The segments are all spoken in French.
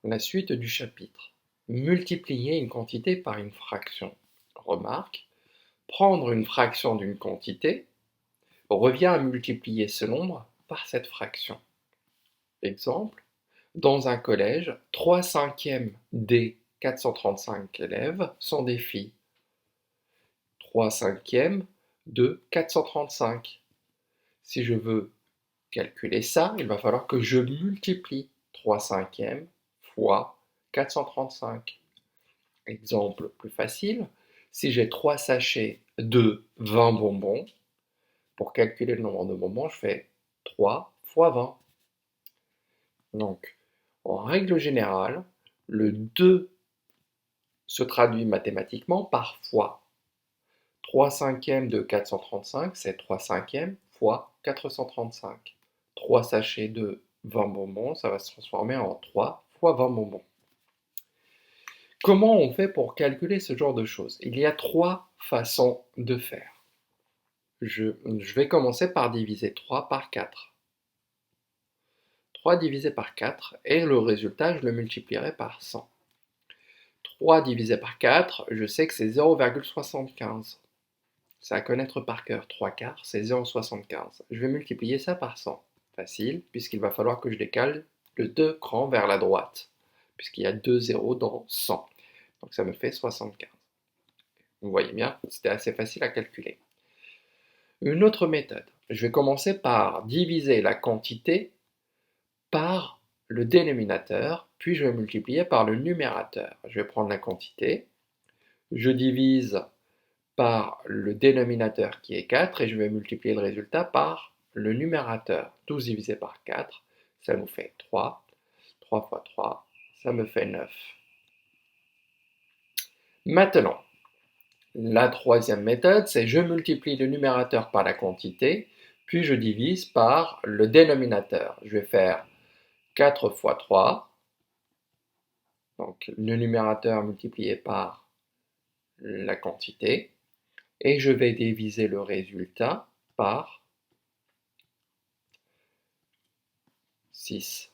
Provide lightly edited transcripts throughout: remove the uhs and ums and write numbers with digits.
La suite du chapitre. Multiplier une quantité par une fraction. Remarque, prendre une fraction d'une quantité revient à multiplier ce nombre par cette fraction. Exemple, dans un collège, 3/5 des 435 élèves sont des filles. 3/5 de 435. Si je veux calculer ça, il va falloir que je multiplie 3/5 fois 435. Exemple plus facile, si j'ai 3 sachets de 20 bonbons, pour calculer le nombre de bonbons, je fais 3 fois 20. Donc, en règle générale, le 2 se traduit mathématiquement par fois. 3/5 de 435, c'est 3/5 fois 435. 3 sachets de 20 bonbons, ça va se transformer en 3 fois 20 bonbons. Comment on fait pour calculer ce genre de choses? Il y a 3 façons de faire. Je vais commencer par diviser 3 par 4. 3 divisé par 4, et le résultat, je le multiplierai par 100. 3 divisé par 4, je sais que c'est 0,75. C'est à connaître par cœur. 3 quarts, c'est 0,75. Je vais multiplier ça par 100. Facile, puisqu'il va falloir que je décale de 2 crans vers la droite, puisqu'il y a 2 zéros dans 100. Donc ça me fait 75. Vous voyez bien, c'était assez facile à calculer. Une autre méthode. Je vais commencer par diviser la quantité par le dénominateur, puis je vais multiplier par le numérateur. Je vais prendre la quantité, je divise par le dénominateur qui est 4 et je vais multiplier le résultat par le numérateur. 12 divisé par 4, ça nous fait 3. 3 fois 3, ça me fait 9. Maintenant, la troisième méthode, c'est je multiplie le numérateur par la quantité, puis je divise par le dénominateur. Je vais faire 4 fois 3, donc le numérateur multiplié par la quantité, et je vais diviser le résultat par 6,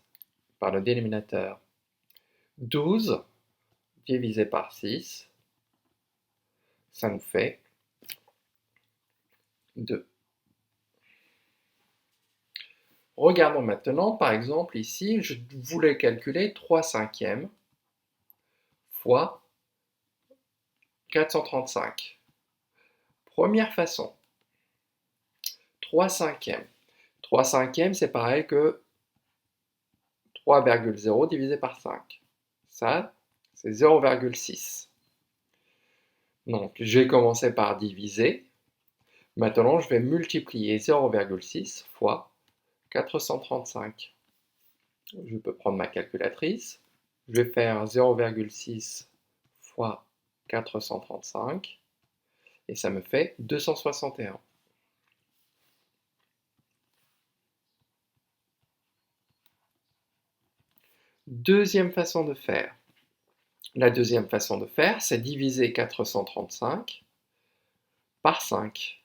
par le dénominateur. 12 divisé par 6, ça nous fait 2. Regardons maintenant, par exemple, ici, je voulais calculer 3/5 fois 435. Première façon, 3/5. 3/5, c'est pareil que 3,0 divisé par 5. Ça, c'est 0,6. Donc, j'ai commencé par diviser. Maintenant, je vais multiplier 0,6 fois 435. Je peux prendre ma calculatrice. Je vais faire 0,6 fois 435 et ça me fait 261. Deuxième façon de faire. La deuxième façon de faire, c'est diviser 435 par 5.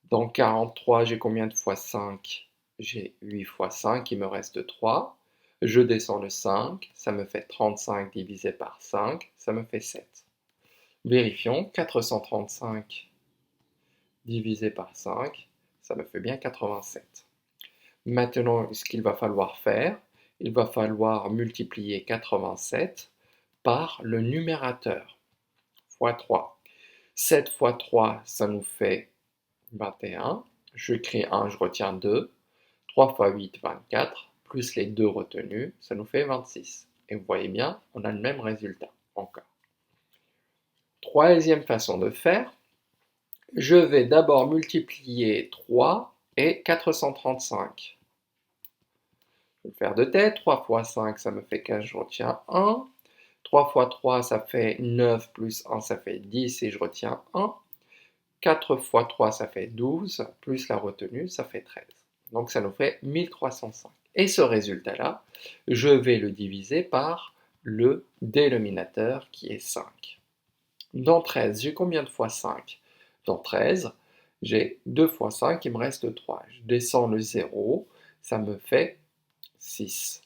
Dans 43, j'ai combien de fois 5? J'ai 8 fois 5, il me reste 3. Je descends le 5, ça me fait 35 divisé par 5, ça me fait 7. Vérifions, 435 divisé par 5, ça me fait bien 87. Maintenant, ce qu'il va falloir faire, il va falloir multiplier 87 par le numérateur, fois 3. 7 fois 3, ça nous fait 21. Je crée 1, je retiens 2. 3 fois 8, 24, plus les 2 retenus, ça nous fait 26. Et vous voyez bien, on a le même résultat, encore. Troisième façon de faire, je vais d'abord multiplier 3 et 435. Je vais le faire de tête, 3 fois 5, ça me fait 15, je retiens 1. 3 fois 3, ça fait 9, plus 1, ça fait 10, et je retiens 1. 4 fois 3, ça fait 12, plus la retenue, ça fait 13. Donc ça nous fait 1305. Et ce résultat-là, je vais le diviser par le dénominateur qui est 5. Dans 13, j'ai combien de fois 5? Dans 13, j'ai 2 fois 5, il me reste 3. Je descends le 0, ça me fait 6.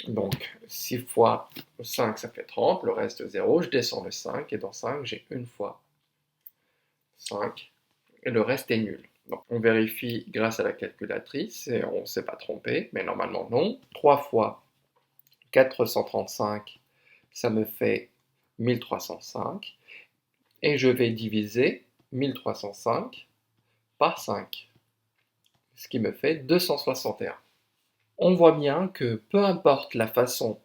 Donc 6 fois 5, ça fait 30, le reste 0, je descends le 5, et dans 5, j'ai une fois 5, et le reste est nul. Donc on vérifie grâce à la calculatrice, et on ne s'est pas trompé, mais normalement non. 3 fois 435, ça me fait 1305, et je vais diviser 1305 par 5, ce qui me fait 261. On voit bien que peu importe la façon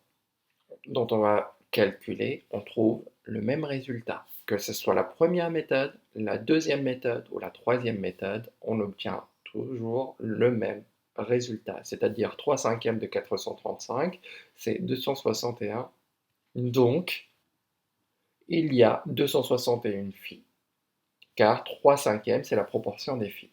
dont on va calculer, on trouve le même résultat. Que ce soit la première méthode, la deuxième méthode ou la troisième méthode, on obtient toujours le même résultat, c'est-à-dire 3 cinquièmes de 435, c'est 261. Donc, il y a 261 phi, car 3 cinquièmes, c'est la proportion des phi.